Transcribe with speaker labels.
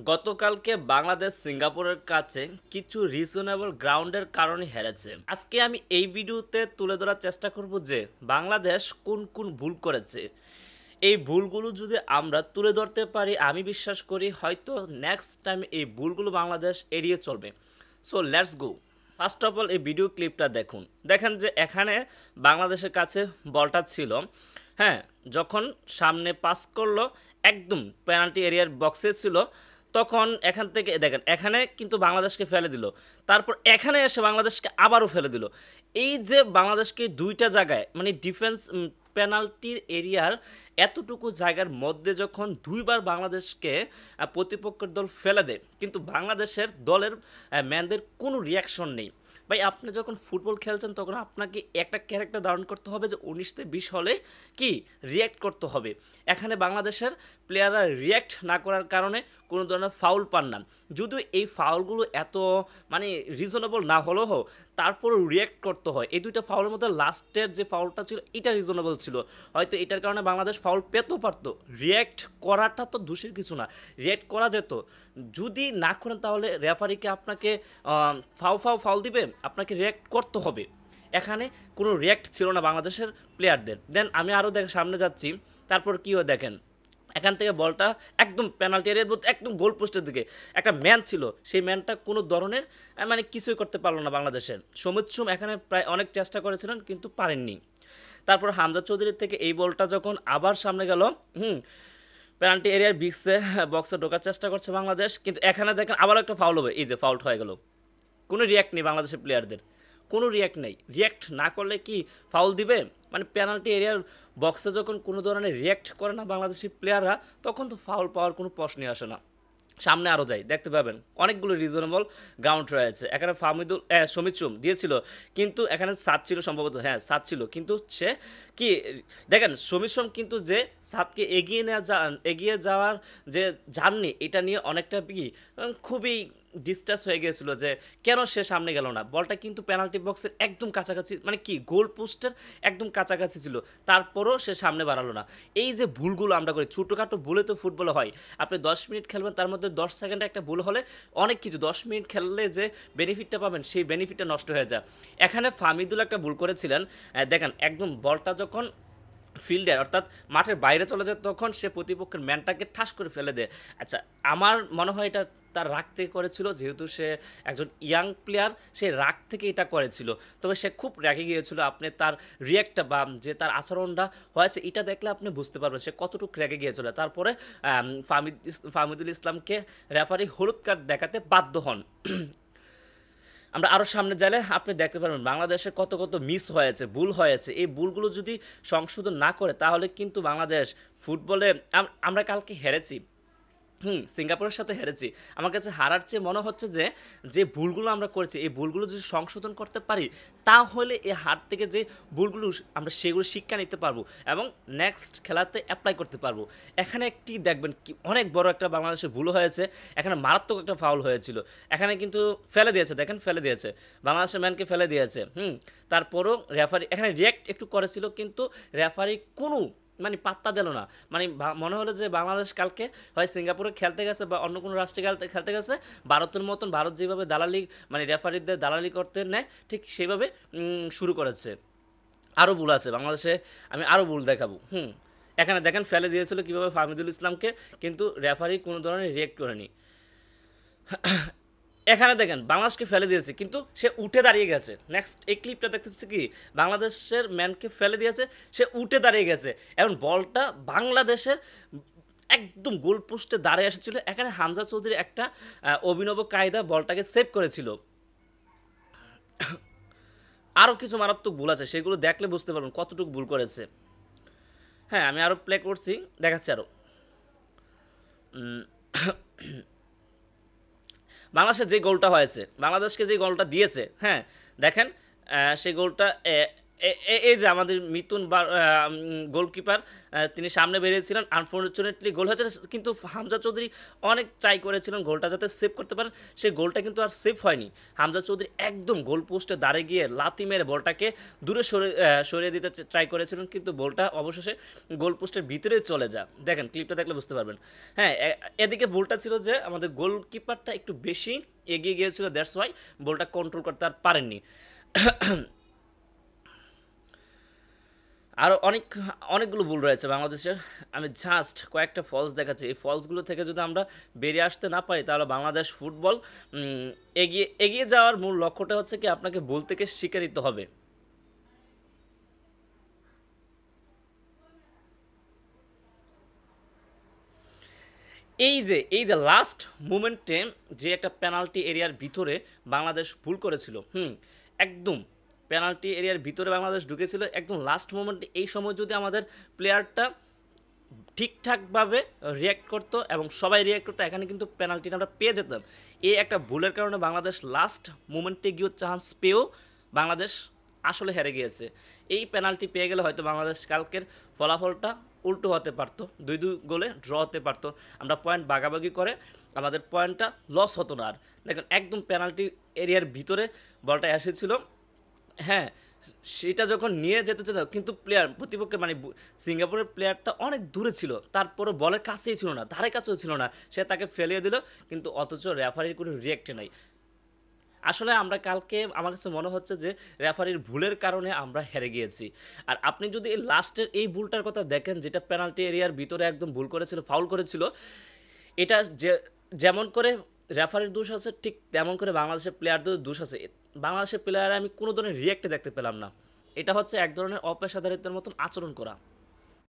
Speaker 1: গতকালকে বাংলাদেশ সিঙ্গাপুরের কাছে কিছু রিজনেবল গ্রাউন্ডের কারণে হেরেছে। আজকে আমি এই ভিডিওতে তুলে ধরার চেষ্টা করব যে বাংলাদেশ কোন কোন ভুল করেছে। এই ভুলগুলো যদি আমরা তুলে ধরতে পারি, আমি বিশ্বাস করি হয়তো নেক্সট টাইম এই ভুলগুলো বাংলাদেশ এড়িয়ে চলবে। So let's go. First of all এই ভিডিও ক্লিপটা দেখুন। দেখেন যে এখানে বাংলাদেশের কাছে বলটা ছিল, হ্যাঁ, যখন সামনে পাস করলো একদম পেনাল্টি এরিয়ার বক্সে ছিল, তখন এখান থেকে দেখেন এখানে কিন্তু বাংলাদেশকে ফেলে দিল, তারপর এখানে এসে বাংলাদেশকে আবারও ফেলে দিল। এই যে বাংলাদেশকে দুইটা জায়গায় মানে ডিফেন্স পেনাল্টির এরিয়ার এতটুকু জায়গার মধ্যে যখন দুইবার বাংলাদেশকে প্রতিপক্ষের দল ফেলে দেয়, কিন্তু বাংলাদেশের দলের ম্যানদের কোনো রিয়াকশন নেই। ভাই, আপনি যখন ফুটবল খেলছেন তখন আপনাকে একটা ক্যারেক্টার ধারণ করতে হবে যে 19-20 হলে কি রিয়্যাক্ট করতে হবে। এখানে বাংলাদেশের প্লেয়াররা রিয়্যাক্ট না করার কারণে কোনো ধরনের ফাউল পান না। যদিও এই ফাউলগুলো এত মানে রিজনেবল না হলেও তারপরও রিয়্যাক্ট করতে হয়। এই দুইটা ফাউলের মধ্যে লাস্টের যে ফাউলটা ছিল এটা রিজনেবল ছিল, হয়তো এটার কারণে বাংলাদেশ ফাউল পেতেও পারতো। রিয়্যাক্ট করাটা তো দোষের কিছু না, রিয়্যাক্ট করা যেত। যদি না করেন তাহলে রেফারিকে আপনাকে ফাউল দিবে, আপনাকে রিয়্যাক্ট করতে হবে। এখানে কোনো রিয়্যাক্ট ছিল না বাংলাদেশের প্লেয়ারদের। দেন আমি আরও সামনে যাচ্ছি, তারপর কী হয় দেখেন, এখান থেকে বলটা একদম পেনাল্টি এরিয়ার মধ্যে একদম গোল পোস্টের দিকে একটা ম্যান ছিল, সেই ম্যানটা কোনো ধরনের মানে কিছুই করতে পারলো না বাংলাদেশের। সমিত সুম এখানে প্রায় অনেক চেষ্টা করেছিলেন কিন্তু পারেননি। তারপর হামজা চৌধুরীর থেকে এই বলটা যখন আবার সামনে গেল, পেনাল্টি এরিয়ার বক্সে ঢোকার চেষ্টা করছে বাংলাদেশ, কিন্তু এখানে দেখেন আবার একটা ফাউল হবে। এই যে ফাউল হয়ে গেল, কোনো রিয়্যাক্ট নেই বাংলাদেশের প্লেয়ারদের, কোনো রিয়্যাক্ট নেই। রিয়্যাক্ট না করলে কি ফাউল দিবে? মানে পেনাল্টি এরিয়ার বক্সে যখন কোনো ধরনের রিয়্যাক্ট করে না বাংলাদেশি প্লেয়াররা, তখন তো ফাউল পাওয়ার কোনো প্রশ্নই আসে না। সামনে আরও যাই, দেখতে পাবেন অনেকগুলো রিজনেবল গ্রাউন্ড রয়েছে। এখানে সমিত সুম দিয়েছিল, কিন্তু এখানে সাত ছিল সম্ভবত, হ্যাঁ সাত ছিল, কিন্তু সে কি দেখেন সমিত সুম কিন্তু যে সাতকে এগিয়ে যাওয়ার যে জার্নি, এটা নিয়ে অনেকটা কি খুবই ডিস্টার্স হয়ে গিয়েছিল যে কেন সে সামনে গেল না। বলটা কিন্তু পেনাল্টি বক্সের একদম কাছাকাছি, মানে কি গোল পোস্টের একদম কাছাকাছি ছিল, তারপরও সে সামনে বাড়ালো না। এই যে ভুলগুলো আমরা করি, ছোটোখাটো ভুলে তো ফুটবলে হয়। আপনি 10 মিনিট খেলবেন, তার মধ্যে 10 সেকেন্ডে একটা ভুল হলে অনেক কিছু, 10 মিনিট খেললে যে বেনিফিটটা পাবেন সেই বেনিফিটটা নষ্ট হয়ে যায়। এখানে ফামিদুল একটা ভুল করেছিলেন। দেখেন একদম বলটা যখন ফিল্ডে অর্থাৎ মাঠের বাইরে চলে যায়, তখন সে প্রতিপক্ষের ম্যানটাকে ঠাস করে ফেলে দেয়। আচ্ছা, আমার মনে হয় এটা তার রাগ থেকে করেছিল, যেহেতু সে একজন ইয়াং প্লেয়ার, সে রাগ থেকে এটা করেছিল। তবে সে খুব রেগে গিয়েছিল। আপনি তার রিয়াক্টটা বা যে তার আচরণটা হয়েছে এটা দেখলে আপনি বুঝতে পারবেন সে কতটুকু রেগে গিয়েছিল। তারপরে ফাহমিদুল ইসলামকে রেফারি হলুদ কার্ড দেখাতে বাধ্য হন। আমরা আরও সামনে গেলে আপনি দেখতে পারবেন বাংলাদেশে কত কত মিস হয়েছে, ভুল হয়েছে। এই ভুলগুলো যদি সংশোধন না করে তাহলে কিন্তু বাংলাদেশ ফুটবলে আমরা কালকে হেরেছি, সিঙ্গাপুরের সাথে হেরেছি। আমার কাছে হারার চেয়ে মনে হচ্ছে যে যে ভুলগুলো আমরা করেছি এই ভুলগুলো যদি সংশোধন করতে পারি, তাহলে এই হার থেকে যে ভুলগুলো আমরা সেগুলো শিক্ষা নিতে পারবো এবং নেক্সট খেলাতে অ্যাপ্লাই করতে পারবো। এখানে একটি দেখবেন কি অনেক বড় একটা বাংলাদেশের ভুল হয়েছে। এখানে মারাত্মক একটা ফাউল হয়েছিল, এখানে কিন্তু ফেলে দিয়েছে, দেখেন ফেলে দিয়েছে, বাংলাদেশের ম্যানকে ফেলে দিয়েছে। তারপরও রেফারি এখানে রিয়্যাক্ট একটু করেছিল, কিন্তু রেফারি কোনো মানে পাত্তা দিল না। মানে মনে হলো যে বাংলাদেশ কালকে হয় সিঙ্গাপুরে খেলতে গেছে বা অন্য কোনো রাষ্ট্রে খেলতে গেছে, ভারতের মতন, ভারত যেভাবে দালালি মানে রেফারিদের দালালি করতে নেয় ঠিক সেইভাবে শুরু করেছে। আরও ভুল আছে বাংলাদেশে, আমি আরও ভুল দেখাবো। এখানে দেখেন ফেলে দিয়েছিল কীভাবে ফাহমিদুল ইসলামকে, কিন্তু রেফারি কোনো ধরনের রিয়েক্ট করেনি। এখানে দেখেন বাংলাদেশকে ফেলে দিয়েছে, কিন্তু সে উঠে দাঁড়িয়ে গেছে। নেক্সট এই ক্লিপটা দেখতেছি কি বাংলাদেশের ম্যানকে ফেলে দিয়েছে, সে উঠে দাঁড়িয়ে গেছে, এবং বলটা বাংলাদেশের একদম গোল পোস্টে দাঁড়িয়ে এসেছিল। এখানে হামজা চৌধুরী একটা অভিনব কায়দা বলটাকে সেভ করেছিল। আরও কিছু মারাত্মক ভুল আছে, সেগুলো দেখলে বুঝতে পারবেন কতটুকু ভুল করেছে। হ্যাঁ, আমি আরও প্লে করছি, দেখাচ্ছি আরও। বাংলাদেশের যে গোলটা হয়েছে, বাংলাদেশকে যে গোলটা দিয়েছে, হ্যাঁ দেখেন সেই গোলটা এই যে আমাদের মিতুন গোলকিপার, তিনি সামনে বেরিয়েছিলেন, আনফর্চুনেটলি গোল হয়েছে, কিন্তু হামজা চৌধুরী অনেক ট্রাই করেছিলেন গোলটা যাতে সেভ করতে পারেন, সেই গোলটা কিন্তু আর সেভ হয়নি। হামজা চৌধুরী একদম গোল পোস্টে দাঁড়িয়ে গিয়ে লাথি মেরে বলটাকে দূরে সরিয়ে দিতে ট্রাই করেছিলেন, কিন্তু বলটা অবশেষে গোল পোস্টের ভিতরে চলে যায়। দেখেন ক্লিপটা দেখলে বুঝতে পারবেন। হ্যাঁ, এদিকে বলটা ছিল যে আমাদের গোলকিপারটা একটু বেশি এগিয়ে গিয়েছিল, দ্যাটস ওয়াই বলটা কন্ট্রোল করতে আর পারেননি। আরও অনেকগুলো ভুল রয়েছে বাংলাদেশের। আমি জাস্ট কয়েকটা ফলস দেখাচ্ছি, এই ফলসগুলো থেকে যদি আমরা বেরিয়ে আসতে না পারি তাহলে বাংলাদেশ ফুটবল এগিয়ে এগিয়ে যাওয়ার মূল লক্ষ্যটা হচ্ছে কি আপনাকে ভুল থেকে শিখে নিতে হবে। এই যে লাস্ট মুমেন্টে যে একটা পেনাল্টি এরিয়ার ভিতরে বাংলাদেশ ভুল করেছিল, একদম পেনাল্টি এরিয়ার ভিতরে বাংলাদেশ ঢুকেছিল একদম লাস্ট মোমেন্টে, এই সময় যদি আমাদের প্লেয়ারটা ঠিকঠাকভাবে রিয়্যাক্ট করতো এবং সবাই রিয়্যাক্ট করতো, এখানে কিন্তু পেনাল্টিটা আমরা পেয়ে যেতাম। এই একটা ভুলের কারণে বাংলাদেশ লাস্ট মোমেন্টে গিয়েও চান্স পেয়েও বাংলাদেশ আসলে হেরে গিয়েছে। এই পেনাল্টি পেয়ে গেলে হয়তো বাংলাদেশ কালকের ফলাফলটা উল্টো হতে পারতো, 2-2 গোলে ড্র হতে পারতো, আমরা পয়েন্ট ভাগাভাগি করে আমাদের পয়েন্টটা লস হতো না আর। দেখেন একদম পেনাল্টি এরিয়ার ভিতরে বলটা এসেছিল, হ্যাঁ, সেটা যখন নিয়ে যেতে চেত কিন্তু প্রতিপক্ষের মানে সিঙ্গাপুরের প্লেয়ারটা অনেক দূরে ছিল, তারপরে বলের কাছেই ছিল না, ধারে কাছেও ছিল না, সে তাকে ফেলিয়ে দিল, কিন্তু অথচ রেফারির কোনো রিয়েক্টে নাই। আসলে আমরা কালকে আমার কাছে মনে হচ্ছে যে রেফারির ভুলের কারণে আমরা হেরে গিয়েছি। আর আপনি যদি এই লাস্টের এই ভুলটার কথা দেখেন, যেটা পেনাল্টি এরিয়ার ভিতরে একদম ভুল করেছিল, ফাউল করেছিল, এটা যেমন করে রেফারির দোষ আছে, ঠিক তেমন করে বাংলাদেশের প্লেয়ারদের দোষ আছে। বাংলাদেশের প্লেয়ার আমি কোনো ধরনের রিয়েক্টে দেখতে পেলাম না। এটা হচ্ছে এক ধরনের অপেশাদারিত্বের মতন আচরণ করা।